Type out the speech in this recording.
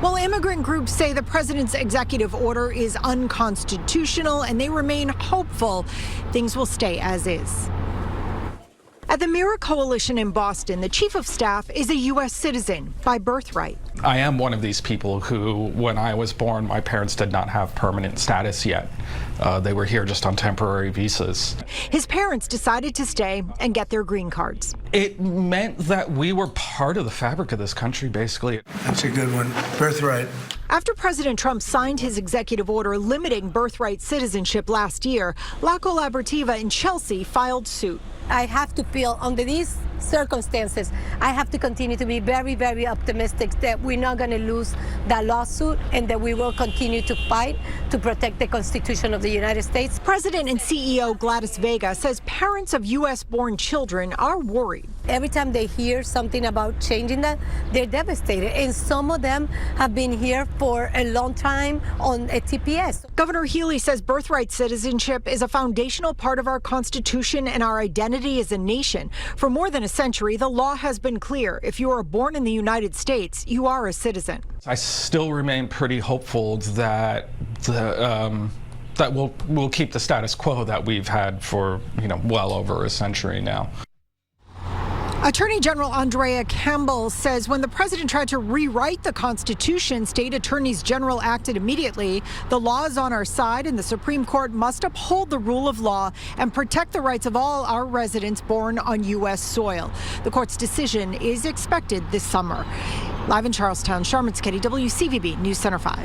Well, immigrant groups say the president's executive order is unconstitutional, and they remain hopeful things will stay as is. At the Mirror Coalition in Boston, the chief of staff is a U.S. citizen by birthright. I am one of these people who, when I was born, my parents did not have permanent status yet. They were here just on temporary visas. His parents decided to stay and get their green cards. It meant that we were part of the fabric of this country, basically. That's a good one. Birthright. After President Trump signed his executive order limiting birthright citizenship last year, La Colaborativa in Chelsea filed suit. I have to feel under these circumstances, I have to continue to be very, very optimistic that we're not going to lose that lawsuit and that we will continue to fight to protect the Constitution of the United States. President and CEO Gladys Vega says parents of U.S.-born children are worried. Every time they hear something about changing that, they're devastated. And some of them have been here for a long time on a TPS. Governor Healy says birthright citizenship is a foundational part of our Constitution and our identity as a nation. For more than a century, the law has been clear. If you are born in the United States, you are a citizen. I still remain pretty hopeful that we'll keep the status quo that we've had for well over a century now. Attorney General Andrea Campbell says when the president tried to rewrite the Constitution, state attorneys general acted immediately. The law is on our side, and the Supreme Court must uphold the rule of law and protect the rights of all our residents born on U.S. soil. The court's decision is expected this summer. Live in Charlestown, Charmin Sketty, WCVB News Center 5.